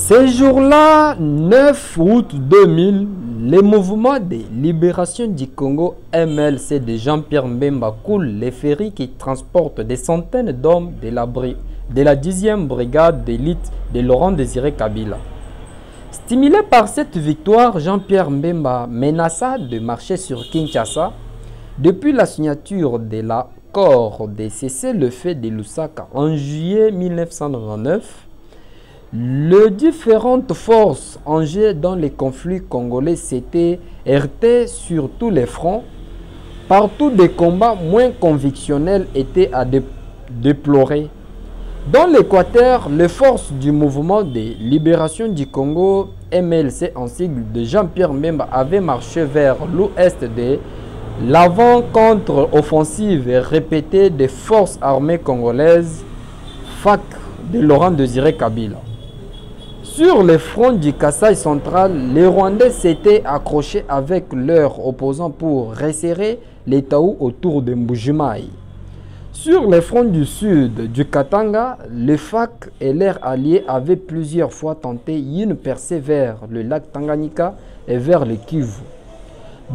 Ce jour-là, 9 août 2000, le mouvement de libération du Congo MLC de Jean-Pierre Mbemba coule les ferries qui transportent des centaines d'hommes de la 10e brigade d'élite de Laurent Désiré Kabila. Stimulé par cette victoire, Jean-Pierre Mbemba menaça de marcher sur Kinshasa. Depuis la signature de l'accord de cessez-le-feu de Lusaka en juillet 1999, les différentes forces engagées dans les conflits congolais s'étaient heurtées sur tous les fronts. Partout, des combats moins convictionnels étaient à déplorer. Dans l'Équateur, les forces du mouvement de libération du Congo MLC en sigle de Jean-Pierre Mbemba avaient marché vers l'ouest de l'avant contre-offensive répétée des forces armées congolaises FAC de Laurent Désiré Kabila. Sur les fronts du Kasaï central, les Rwandais s'étaient accrochés avec leurs opposants pour resserrer les Taous autour de Mbujimaï. Sur les fronts du sud du Katanga, les FAC et leurs alliés avaient plusieurs fois tenté une percée vers le lac Tanganyika et vers le Kivu.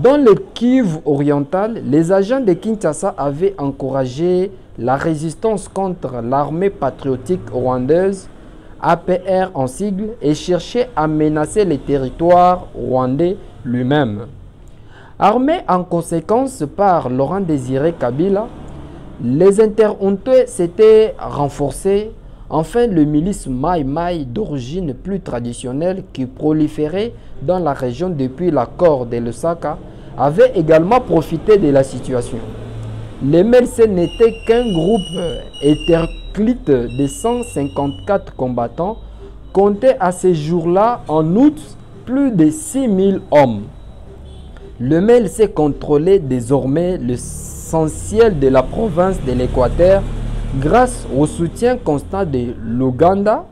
Dans le Kivu oriental, les agents de Kinshasa avaient encouragé la résistance contre l'armée patriotique rwandaise, APR en sigle, et cherchaient à menacer le territoire rwandais lui-même. Armés en conséquence par Laurent Désiré Kabila, les interhonteux s'étaient renforcés. Enfin, le milice Maï-Maï d'origine plus traditionnelle qui proliférait dans la région depuis l'accord de Lusaka avait également profité de la situation. Les MLC n'étaient qu'un groupe hétéroclite de 154 combattants, comptait à ces jours-là en août plus de 6000 hommes. Le MLC contrôlait désormais l'essentiel de la province de l'Équateur grâce au soutien constant de l'Ouganda.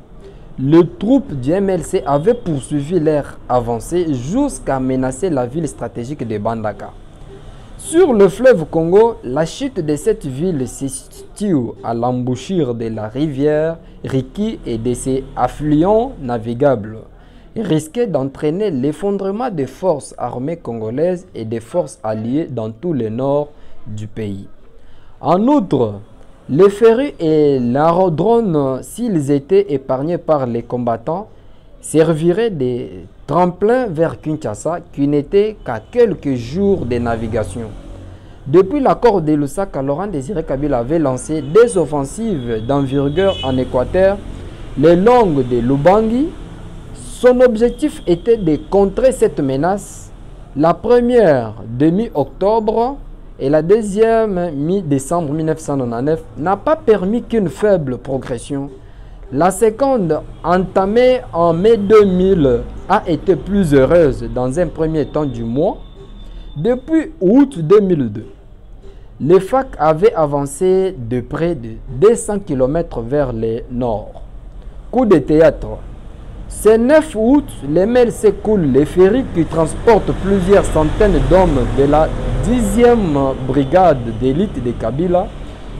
Les troupes du MLC avaient poursuivi leur avancée jusqu'à menacer la ville stratégique de Bandaka. Sur le fleuve Congo, la chute de cette ville se situe à l'embouchure de la rivière Riki et de ses affluents navigables, risquait d'entraîner l'effondrement des forces armées congolaises et des forces alliées dans tout le nord du pays. En outre, les ferries et l'aérodrome, s'ils étaient épargnés par les combattants, serviraient de tremplin vers Kinshasa qui n'était qu'à quelques jours de navigation. Depuis l'accord de Lusaka, Laurent Désiré Kabila avait lancé des offensives d'envergure en Équateur, les longues de Lubangi. Son objectif était de contrer cette menace, la première de mi-octobre et la deuxième mi-décembre 1999 n'a pas permis qu'une faible progression. La seconde, entamée en mai 2000, a été plus heureuse dans un premier temps du mois. Depuis août 2002, les FAC avaient avancé de près de 200 km vers le nord. Coup de théâtre. Ce 9 août, les MLC coulent les ferries qui transportent plusieurs centaines d'hommes de la 10e brigade d'élite de Kabila,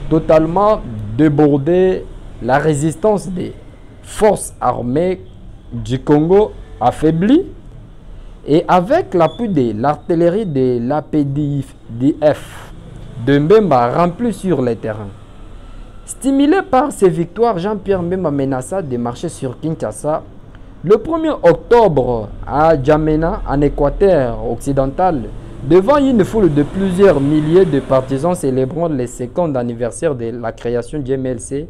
totalement débordée. La résistance des forces armées du Congo affaiblie et avec l'appui de l'artillerie de l'APDF de Mbemba remplie sur le terrain. Stimulé par ces victoires, Jean-Pierre Mbemba menaça de marcher sur Kinshasa. Le 1er octobre à Djamena, en Équateur occidental, devant une foule de plusieurs milliers de partisans célébrant le second anniversaire de la création du MLC,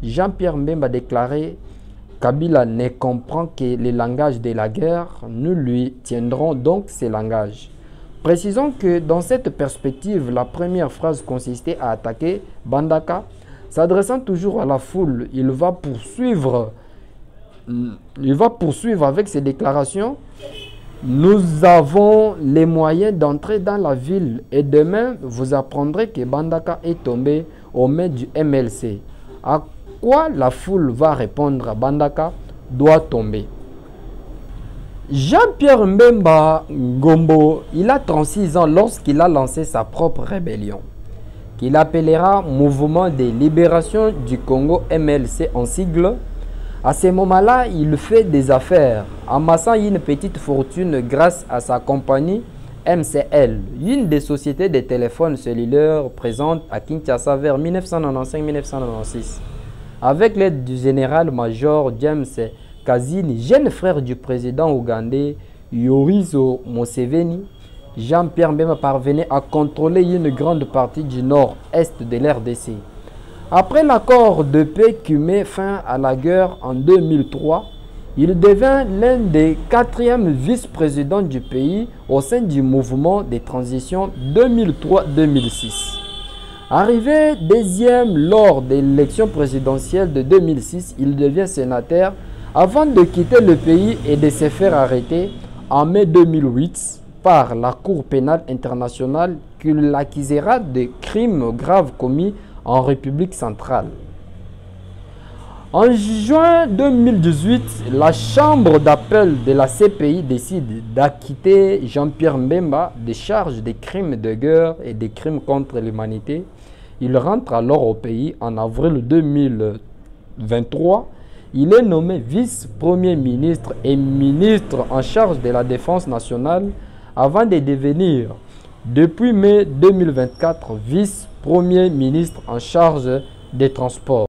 Jean-Pierre Mbemba a déclaré « Kabila ne comprend que le langage de la guerre, nous lui tiendrons donc ces langages ». Précisons que dans cette perspective, la première phrase consistait à attaquer Bandaka. S'adressant toujours à la foule, il va poursuivre avec ses déclarations. Nous avons les moyens d'entrer dans la ville et demain, vous apprendrez que Bandaka est tombé aux mains du MLC. À quoi la foule va répondre? Bandaka doit tomber. Jean-Pierre Mbemba Ngombo, il a 36 ans lorsqu'il a lancé sa propre rébellion, qu'il appellera Mouvement de libération du Congo MLC en sigle, À ce moment-là, il fait des affaires, amassant une petite fortune grâce à sa compagnie MCL, une des sociétés de téléphones cellulaires présentes à Kinshasa vers 1995-1996. Avec l'aide du général-major James Kazini, jeune frère du président ougandais Yoweri Museveni, Jean-Pierre Mbemba parvenait à contrôler une grande partie du nord-est de l'RDC. Après l'accord de paix qui met fin à la guerre en 2003, il devint l'un des 4e vice-présidents du pays au sein du mouvement de transition 2003-2006. Arrivé deuxième lors de l'élection présidentielle de 2006, il devient sénateur avant de quitter le pays et de se faire arrêter en mai 2008 par la Cour pénale internationale qui l'accusera de crimes graves commis en République centrale. En juin 2018, la chambre d'appel de la CPI décide d'acquitter Jean-Pierre Mbemba des charges de crimes de guerre et de crimes contre l'humanité. Il rentre alors au pays en avril 2023. Il est nommé vice-premier ministre et ministre en charge de la défense nationale avant de devenir, depuis mai 2024, vice-premier ministre en charge des transports.